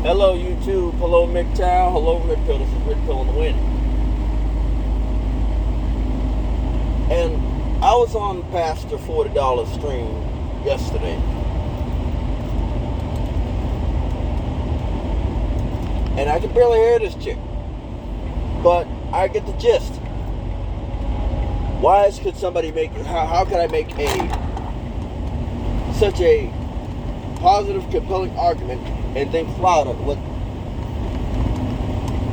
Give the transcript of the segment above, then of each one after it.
Hello YouTube, hello MGTOW, hello Red Pill, this is Red Pill in the Wind. And I was on Pastor $40 stream yesterday. And I could barely hear this chick. But I get the gist. Could somebody make, how could I make such a positive, compelling argument and then cloud it with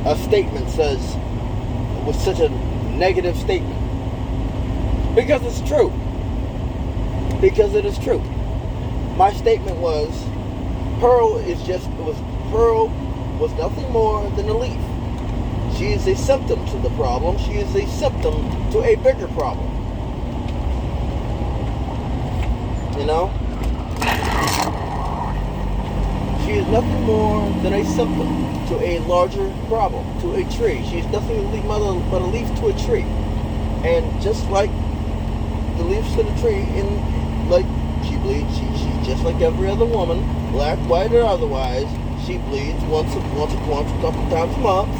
a statement says, with such a negative statement? Because it's true. Because it is true. My statement was, Pearl was nothing more than a leaf. She is a symptom to the problem. She is a symptom to a bigger problem. You know? She is nothing more than a symptom to a larger problem, to a tree. She is nothing but a leaf to a tree. And just like the leaves to the tree, she bleeds. She's just like every other woman, black, white, or otherwise. She bleeds once, a couple times a month.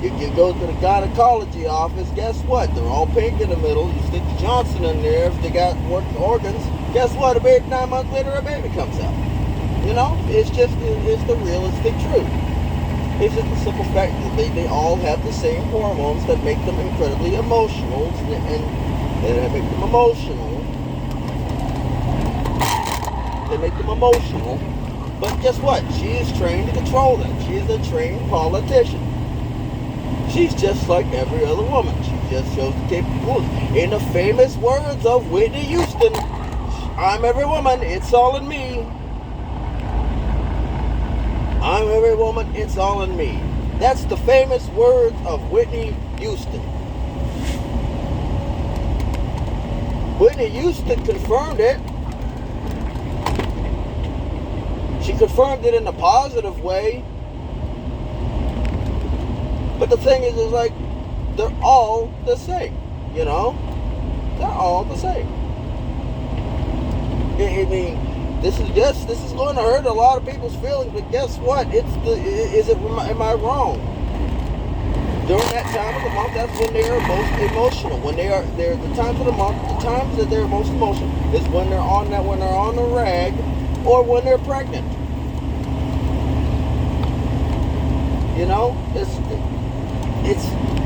You go to the gynecology office, guess what? They're all pink in the middle. You stick the Johnson in there if they got working organs. Guess what? 9 months later, a baby comes out. You know? It's the realistic truth. It's just the simple fact that they all have the same hormones that make them incredibly emotional and that make them emotional. They make them emotional. But guess what? She is trained to control them. She is a trained politician. She's just like every other woman. She just shows the capability. In the famous words of Whitney Houston, I'm every woman, it's all in me. I'm every woman, it's all in me. That's the famous words of Whitney Houston. Whitney Houston confirmed it. She confirmed it in a positive way. But the thing is like, they're all the same, you know? They're all the same. I mean, this is going to hurt a lot of people's feelings, but guess what? Am I wrong? During that time of the month, that's when they are most emotional. They're the times of the month, the times that they're most emotional is when they're on the rag or when they're pregnant. You know, it's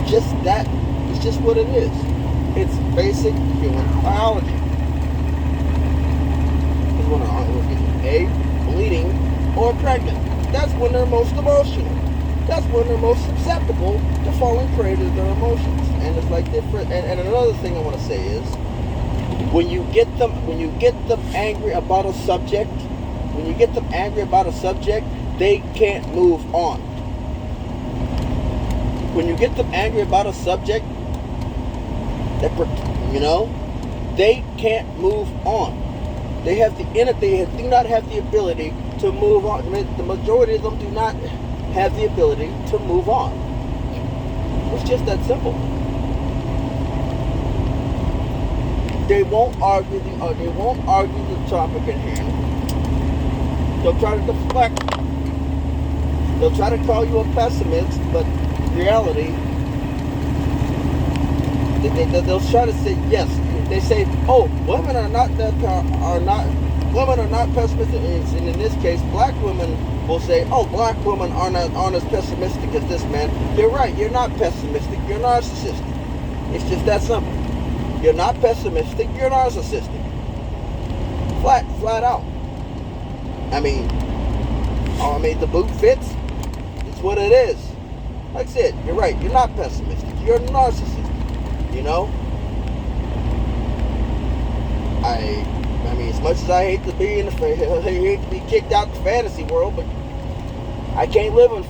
just that. It's just what it is. It's basic human biology. It's when they're bleeding or pregnant. That's when they're most emotional. That's when they're most susceptible to falling prey to their emotions. And it's like different. And another thing I want to say is, when you get them angry about a subject, they can't move on. When you get them angry about a subject, they can't move on. They do not have the ability to move on. The majority of them do not have the ability to move on. It's just that simple. They won't argue the topic at hand. They'll try to deflect. They'll try to call you a pessimist, but reality, they'll try to say yes. They say, "Oh, women are not pessimistic." And in this case, black women will say, "Oh, black women aren't as pessimistic as this man." You're right. You're not pessimistic. You're narcissistic. It's just that simple. You're not pessimistic. You're narcissistic. Flat out. I mean, the boot fits. It's what it is. Like I said, you're right. You're not pessimistic. You're a narcissist. You know? I mean, as much as I hate to be kicked out the fantasy world, but I can't live in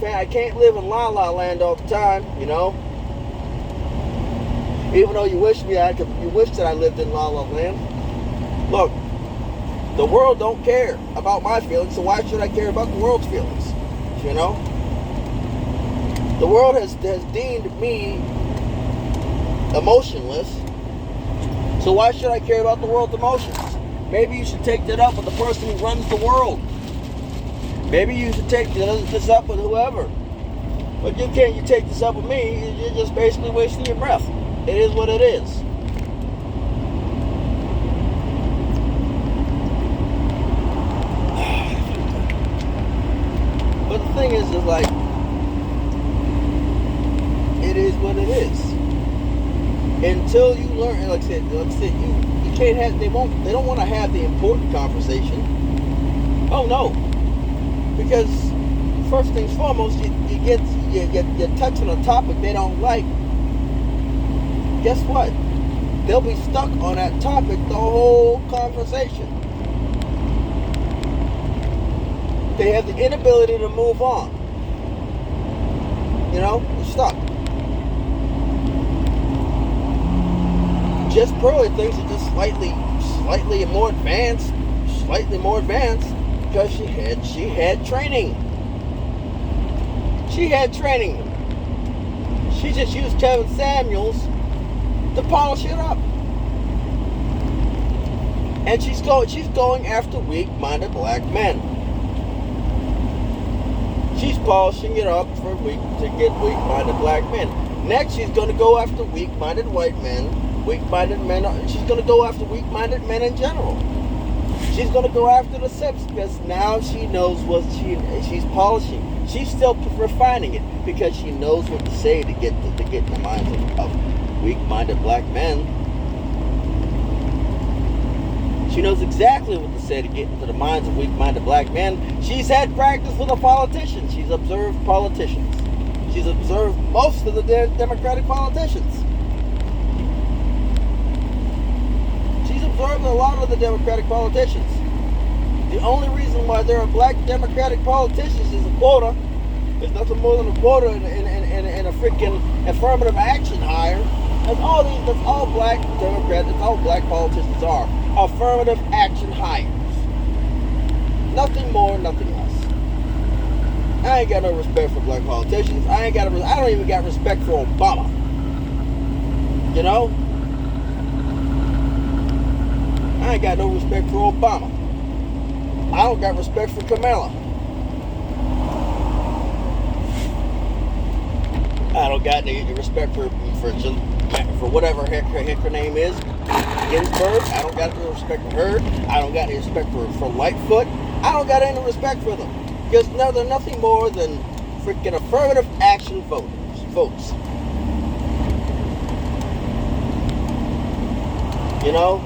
La La Land all the time, you know? Even though you wish that I lived in La La Land. Look, the world don't care about my feelings, so why should I care about the world's feelings? You know? The world has deemed me emotionless, so why should I care about the world's emotions? Maybe you should take that up with the person who runs the world. Maybe you should take this up with whoever. But you can't. You take this up with me, you're just basically wasting your breath. It is what it is. But the thing is like, it is what it is. Until you learn, like I said, you can't have. They don't want to have the important conversation. Oh no, because first things foremost, you're touching a topic they don't like. Guess what? They'll be stuck on that topic the whole conversation. They have the inability to move on. You know, you're stuck. Jess Pearley thinks it's just slightly more advanced because she had training. She had training. She just used Kevin Samuels to polish it up. And she's going after weak-minded black men. She's polishing it up to get weak-minded black men. Next, she's going to go after weak-minded white men. Weak-minded men. She's going to go after weak-minded men in general. She's going to go after the Sips because now she knows what she's polishing. She's still refining it because she knows what to say to get in the minds of weak-minded black men. She knows exactly what to say to get into the minds of weak-minded black men. She's had practice with a politician. She's observed politicians. She's observed most of the Democratic politicians. She's observed a lot of the Democratic politicians. The only reason why there are black Democratic politicians is a quota. There's nothing more than a quota in a freaking affirmative action hire. That's all black Democrats, that's all black politicians are. Affirmative action hires. Nothing more, nothing less. I ain't got no respect for black politicians. I don't even got respect for Obama. You know? I ain't got no respect for Obama. I don't got respect for Kamala. I don't got any respect for whatever her name is. Ginsburg. I don't got any respect for her. I don't got any respect for Lightfoot. I don't got any respect for them. Because now they're nothing more than freaking affirmative action votes. You know?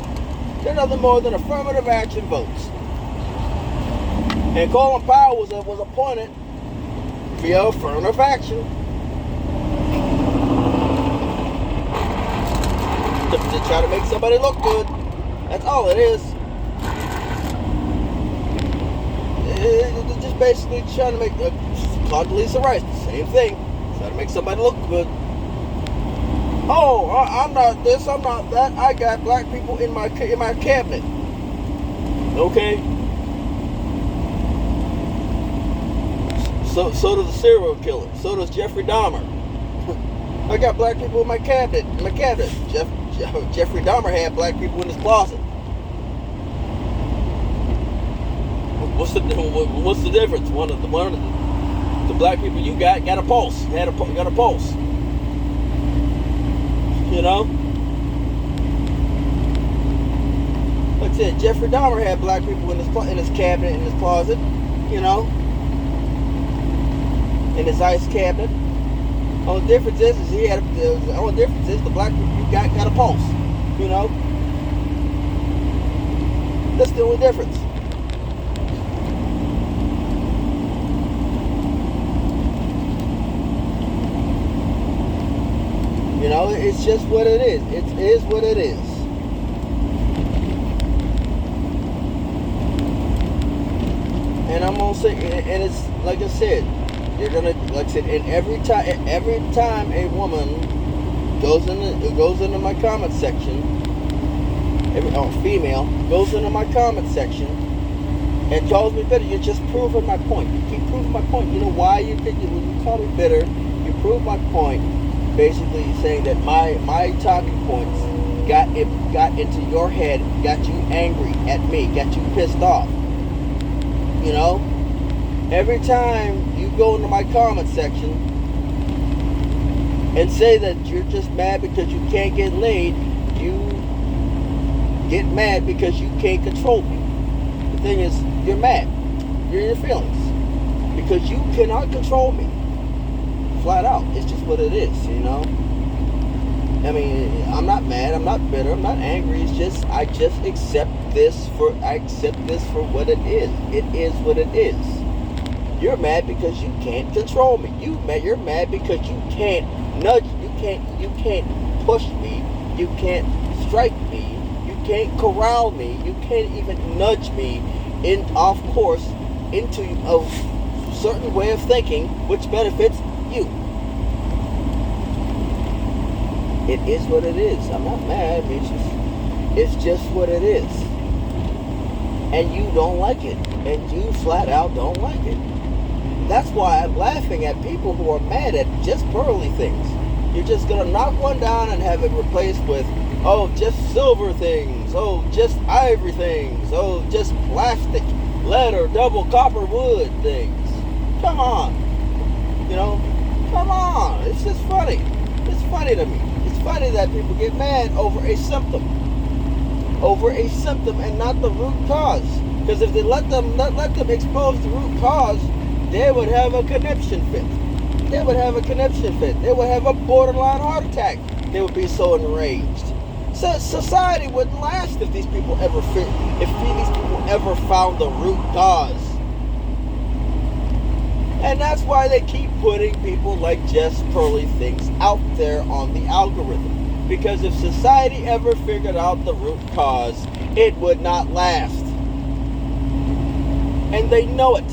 They're nothing more than affirmative action votes. And Colin Powell was appointed via affirmative action to try to make somebody look good. That's all it is. It's just basically trying to make Condoleezza Rice, the same thing. Trying to make somebody look good. Oh, I'm not this, I'm not that. I got black people in my cabinet. Okay. So does the serial killer. So does Jeffrey Dahmer. I got black people in my cabinet. Jeffrey Dahmer had black people in his closet. What's the difference? One of the black people you got a pulse. Got a pulse. You know? Like I said, Jeffrey Dahmer had black people in his cabinet, in his closet. You know? In his ice cabinet. The only difference is the black people you got a pulse. You know? That's the only difference. You know, it's just what it is. It is what it is. And I'm gonna say, and it's like I said, you're gonna, like I said, and every time a woman goes into my comment section, female goes into my comment section and calls me bitter, you're just proving my point. You keep proving my point. You know why you when you call me bitter, you prove my point. Basically saying that my talking points got into your head, got you angry at me, got you pissed off. You know, every time you go into my comment section and say that you're just mad because you can't get laid, you get mad because you can't control me. The thing is, you're mad. You're in your feelings because you cannot control me. Flat out. It's just what it is, you know. I mean, I'm not mad, I'm not bitter, I'm not angry. It's just I accept this for what it is. It is what it is. You're mad because you can't control me. You're mad because you can't nudge, you can't push me, you can't strike me, you can't corral me, you can't even nudge me off course into a certain way of thinking which benefits you. It is what it is. I'm not mad. It's just what it is. And you don't like it. And you flat out don't like it. That's why I'm laughing at people who are mad at just pearly things. You're just going to knock one down and have it replaced with, oh, just silver things. Oh, just ivory things. Oh, just plastic, lead, or double copper wood things. Come on. You know, come on. It's just funny. It's funny to me. It's funny that people get mad over a symptom and not the root cause. Because if they let them expose the root cause, they would have a conniption fit. They would have a borderline heart attack. They would be so enraged. So society wouldn't last if these people ever found the root cause. And that's why they keep putting people like Just Pearly Things out there on the algorithm. Because if society ever figured out the root cause, it would not last. And they know it.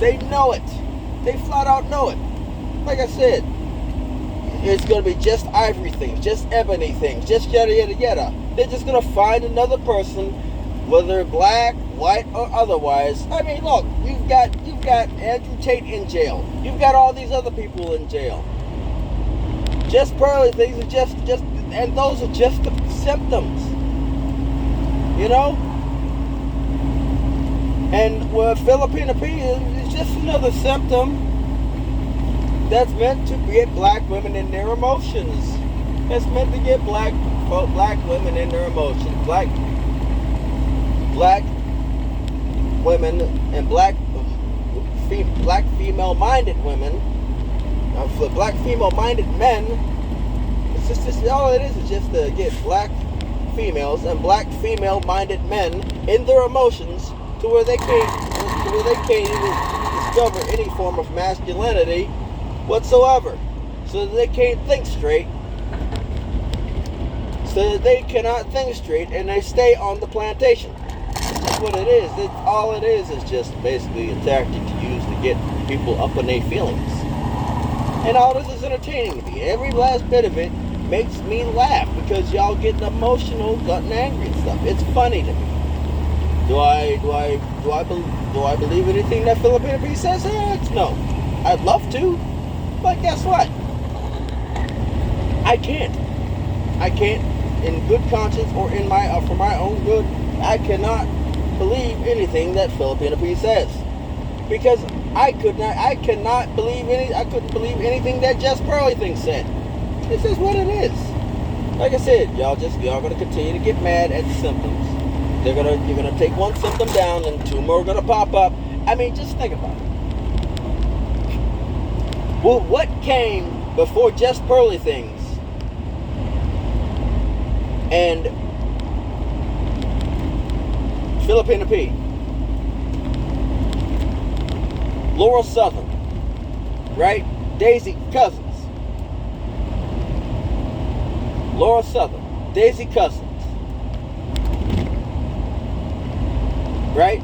They know it. They flat out know it. Like I said, it's going to be just ivory things, just ebony things, just yada yada yada. They're just going to find another person, whether black, white, or otherwise. I mean, look, you've got Andrew Tate in jail. You've got all these other people in jail. Just Pearly Things are just, and those are just the symptoms. You know? And Filipina P is just another symptom that's meant to get black women in their emotions. That's meant to get black women in their emotions. Black women and black female-minded women, for black female-minded men, it's just all it is just to get black females and black female-minded men in their emotions to where they can't even discover any form of masculinity whatsoever, so that they can't think straight, so that they cannot think straight, and they stay on the plantation. That's what it is. All it is just basically a tactic to use to get people up in their feelings. And all this is entertaining to me. Every last bit of it makes me laugh because y'all getting emotional, getting angry and stuff. It's funny to me. Do I believe anything that Filipina P says? No. I'd love to, but guess what? I can't. In good conscience or for my own good, I cannot believe anything that Filipina P says, because I couldn't believe anything that Just Pearly Things said. This is what it is. Like I said, y'all gonna continue to get mad at the symptoms. You're gonna take one symptom down and two more are gonna pop up. I mean, just think about it. Well, what came before Just Pearly Things and Filipina P? Laurel Southern, right? Daisy Cousins. Laurel Southern, Daisy Cousins, right?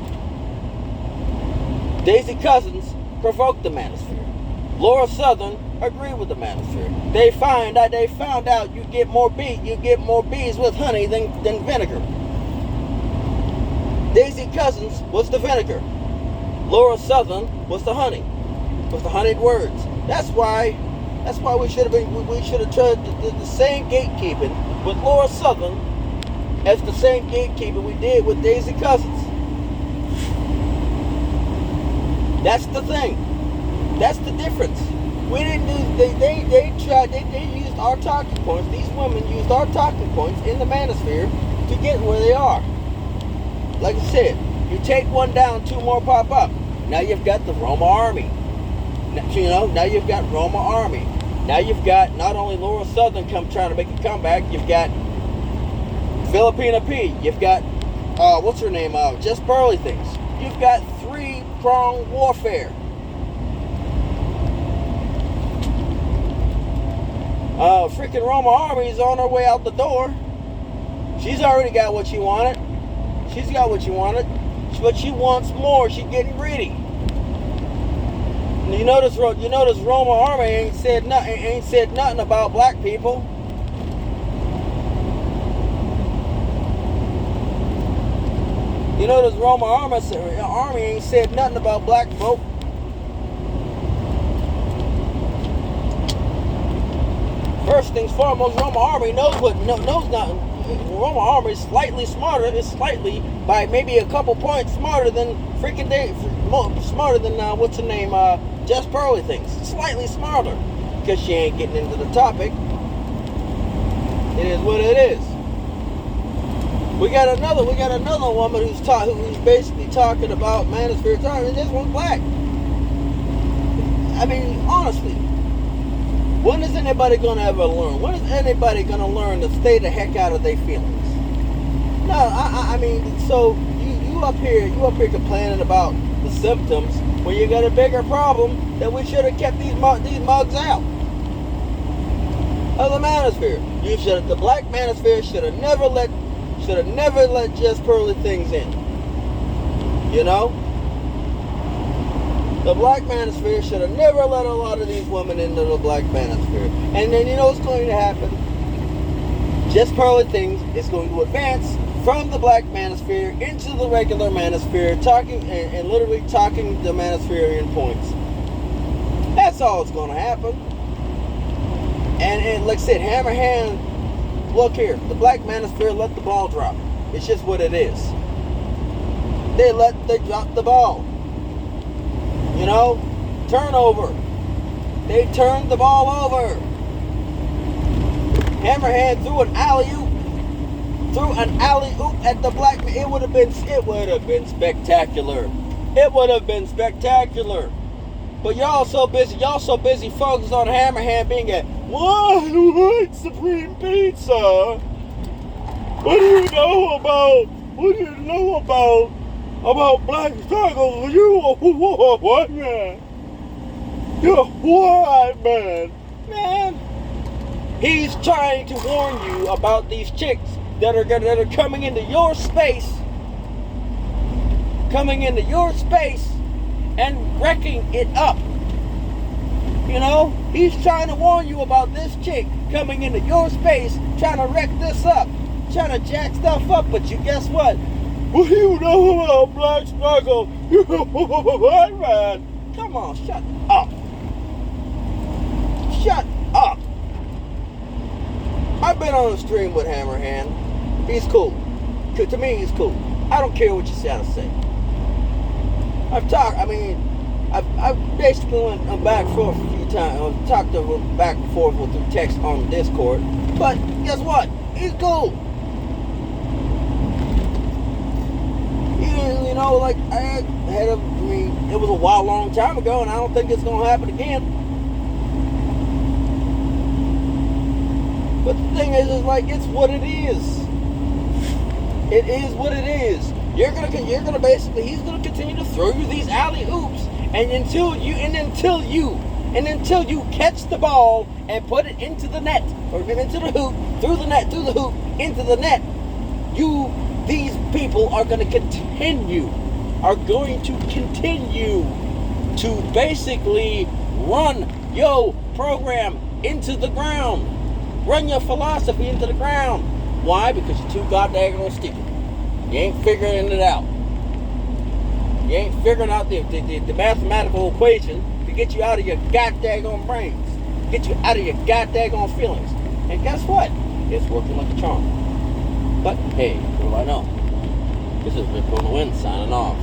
Daisy Cousins provoked the manosphere. Laurel Southern agreed with the manosphere. They found out you get more bees with honey than vinegar. Daisy Cousins was the vinegar. Laurel Southern was the honey, with the honeyed words. That's why That's why we should have tried the same gatekeeping with Laura Southern as the same gatekeeping we did with Daisy Cousins. That's the thing. That's the difference. We didn't do. They used our talking points. These women used our talking points in the manosphere to get where they are. Like I said, you take one down, two more pop up. Now you've got the Roma Army. Now you've got Roma Army. Now you've got not only Laura Southern trying to make a comeback, you've got Filipina P. You've got what's her name? Just Burley Things. You've got three-pronged warfare. Freaking Roma Army is on her way out the door. She's already got what she wanted. She's got what she wanted, but she wants more. She's getting greedy. You notice Roma Army ain't said nothing about black people. You notice Roma Army ain't said nothing about black folk. First things foremost, Roma Army knows nothing. Roma Army is slightly smarter. It's slightly by maybe a couple points smarter than smarter than what's her name? Just Pearly Things. Slightly smarter because she ain't getting into the topic. It is what it is. We got another woman who's basically talking about manosphere time, and this one's black. I mean, honestly. When is anybody going to ever learn? When is anybody going to learn to stay the heck out of their feelings? No, I mean, so you up here complaining about the symptoms when you got a bigger problem that we should have kept these mugs out of the manosphere. The black manosphere should have never let Just Pearly Things in. You know? The black manosphere should have never let a lot of these women into the black manosphere. And then you know what's going to happen? Just Pearly Things is going to advance from the black manosphere into the regular manosphere, talking and literally talking the manospherian points. That's all that's going to happen. And like I said, Hammer Hand, look here, the black manosphere let the ball drop. It's just what it is. They dropped the ball. You know, turnover. They turned the ball over. Hammerhand threw an alley-oop at the black man. It would have been spectacular. It would have been spectacular. But y'all so busy focused on Hammerhand being a white supreme pizza. What do you know about black struggles? You a white man. You're a white man. Man. He's trying to warn you about these chicks that are coming into your space. Coming into your space and wrecking it up. You know? He's trying to warn you about this chick coming into your space, trying to wreck this up. Trying to jack stuff up, but you guess what? What do you know about black struggle? You're a white man. Come on, shut up. Shut up. I've been on a stream with Hammerhand. He's cool. To me, he's cool. I don't care what you gotta say. I've basically went back and forth a few times. I've talked to him back and forth through text on Discord. But guess what? He's cool. You know, like it was a long time ago, and I don't think it's gonna happen again. But the thing is like it's what it is. It is what it is. He's gonna continue to throw you these alley oops, and until you catch the ball and put it into the net or into the hoop, through the hoop, into the net, these people are going to continue to basically run your program into the ground. Run your philosophy into the ground. Why? Because you're too goddamn stupid. You ain't figuring it out. You ain't figuring out the mathematical equation to get you out of your goddamn brains. Get you out of your goddamn feelings. And guess what? It's working like a charm. But hey, what do I know? This is Rip on the Wind signing off.